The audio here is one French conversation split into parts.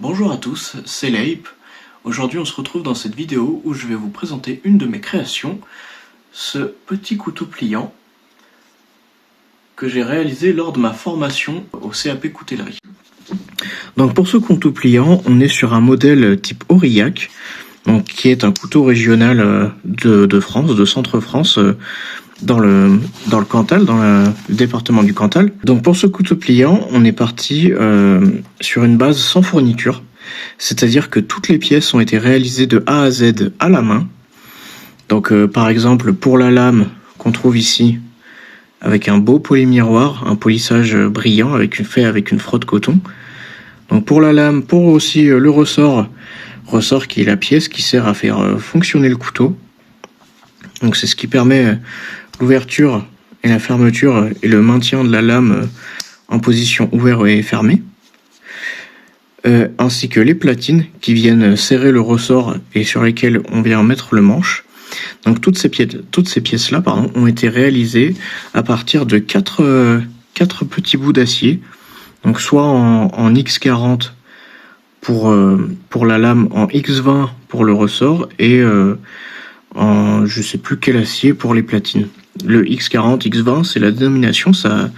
Bonjour à tous, c'est Leip. Aujourd'hui on se retrouve dans cette vidéo où je vais vous présenter une de mes créations, ce petit couteau pliant que j'ai réalisé lors de ma formation au CAP coutellerie. Donc pour ce couteau pliant, on est sur un modèle type Aurillac, donc qui est un couteau régional de France, de Centre-France, dans le Cantal, dans le département du Cantal. Donc pour ce couteau pliant, on est parti sur une base sans fourniture, c'est-à-dire que toutes les pièces ont été réalisées de A à Z à la main. Donc par exemple pour la lame qu'on trouve ici, avec un beau polymiroir, un polissage brillant fait avec une frotte coton. Donc pour la lame, pour aussi le ressort qui est la pièce qui sert à faire fonctionner le couteau. Donc c'est ce qui permet l'ouverture et la fermeture et le maintien de la lame en position ouverte et fermée. Ainsi que les platines qui viennent serrer le ressort et sur lesquelles on vient mettre le manche. Donc toutes ces pièces-là ont été réalisées à partir de 4 petits bouts d'acier. Donc soit en X40 pour la lame, en X20 pour le ressort et en je sais plus quel acier pour les platines. Le X40, X20, c'est la dénomination, ça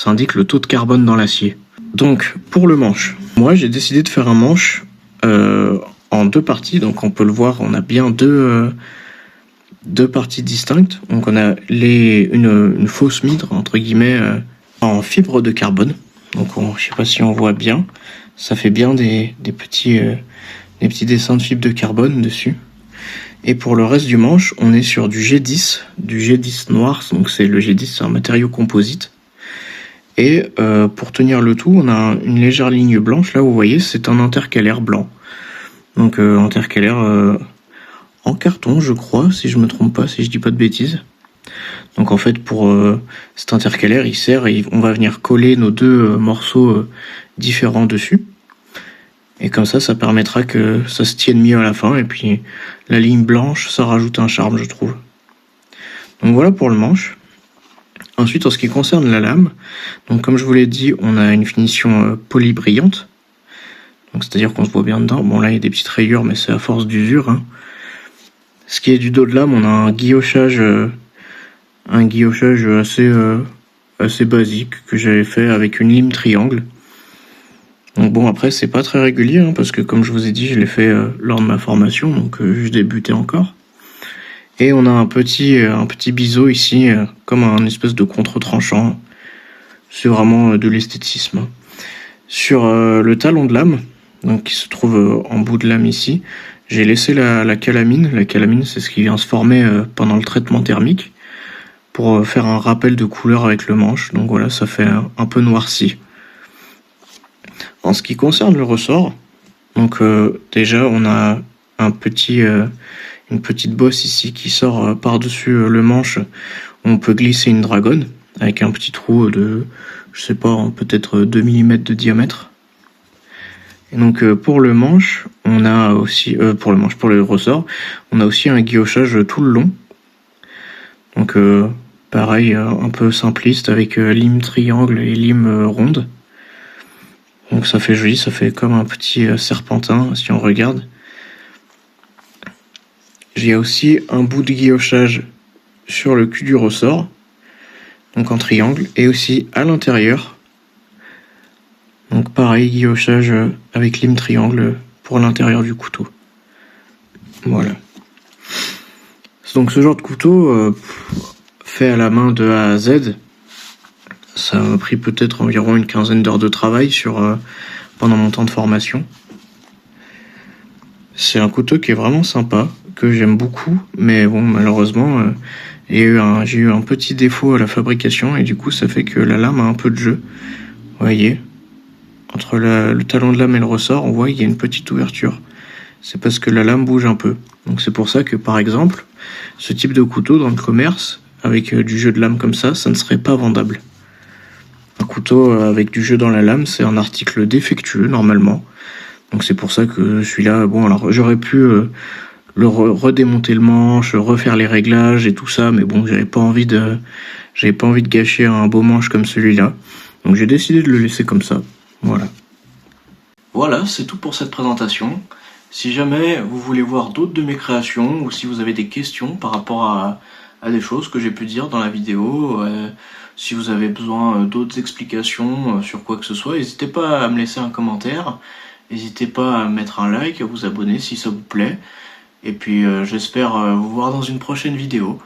indique le taux de carbone dans l'acier. Donc pour le manche, moi j'ai décidé de faire un manche en 2 parties. Donc on peut le voir, on a bien deux parties distinctes. Donc on a une fausse mitre entre guillemets en fibre de carbone. Donc je sais pas si on voit bien, ça fait bien des petits dessins de fibre de carbone dessus. Et pour le reste du manche, on est sur du G10 noir. Donc c'est le G10, c'est un matériau composite. Et pour tenir le tout, on a une légère ligne blanche. Là, vous voyez, c'est un intercalaire blanc. Donc intercalaire en carton, je crois, si je me trompe pas, si je dis pas de bêtises. Donc en fait, pour cet intercalaire, il sert et on va venir coller nos 2 morceaux différents dessus. Et comme ça permettra que ça se tienne mieux à la fin. Et puis la ligne blanche, ça rajoute un charme, je trouve. Donc voilà pour le manche. Ensuite, en ce qui concerne la lame, donc comme je vous l'ai dit, on a une finition polie brillante. Donc c'est-à-dire qu'on se voit bien dedans. Bon là, il y a des petites rayures, mais c'est à force d'usure. Hein. Ce qui est du dos de lame, on a un guillochage assez basique que j'avais fait avec une lime triangle. Donc bon, après c'est pas très régulier hein, parce que comme je vous ai dit, je l'ai fait lors de ma formation, donc je débutais encore. Et on a un petit biseau ici, comme un espèce de contre-tranchant. C'est vraiment de l'esthétisme. Sur le talon de lame, donc qui se trouve en bout de lame ici, j'ai laissé la calamine. La calamine, c'est ce qui vient se former pendant le traitement thermique pour faire un rappel de couleur avec le manche. Donc voilà, ça fait un peu noirci. En ce qui concerne le ressort, donc déjà on a une petite bosse ici qui sort par-dessus le manche. On peut glisser une dragonne avec un petit trou de, je sais pas, peut-être 2 mm de diamètre. Et donc pour le manche, on a aussi pour le ressort, on a aussi un guillochage tout le long. Donc pareil, un peu simpliste avec lime triangle et lime ronde. Donc ça fait joli, ça fait comme un petit serpentin si on regarde. J'ai aussi un bout de guillochage sur le cul du ressort, donc en triangle, et aussi à l'intérieur. Donc pareil, guillochage avec lime triangle pour l'intérieur du couteau. Voilà. Donc ce genre de couteau fait à la main de A à Z, ça m'a pris peut-être environ une 15aine d'heures de travail pendant mon temps de formation. C'est un couteau qui est vraiment sympa, que j'aime beaucoup, mais bon, malheureusement, j'ai eu un petit défaut à la fabrication, et du coup, ça fait que la lame a un peu de jeu. Vous voyez, entre le talon de lame et le ressort, on voit qu'il y a une petite ouverture. C'est parce que la lame bouge un peu. Donc c'est pour ça que, par exemple, ce type de couteau dans le commerce, avec du jeu de lame comme ça ne serait pas vendable. Un couteau avec du jeu dans la lame, c'est un article défectueux, normalement. Donc c'est pour ça que celui-là, bon, alors j'aurais pu redémonter le manche, refaire les réglages et tout ça, mais bon, j'avais pas envie de gâcher un beau manche comme celui-là. Donc j'ai décidé de le laisser comme ça. Voilà. Voilà, c'est tout pour cette présentation. Si jamais vous voulez voir d'autres de mes créations ou si vous avez des questions par rapport à des choses que j'ai pu dire dans la vidéo, si vous avez besoin d'autres explications sur quoi que ce soit, n'hésitez pas à me laisser un commentaire, n'hésitez pas à mettre un like, à vous abonner si ça vous plaît, et puis j'espère vous voir dans une prochaine vidéo.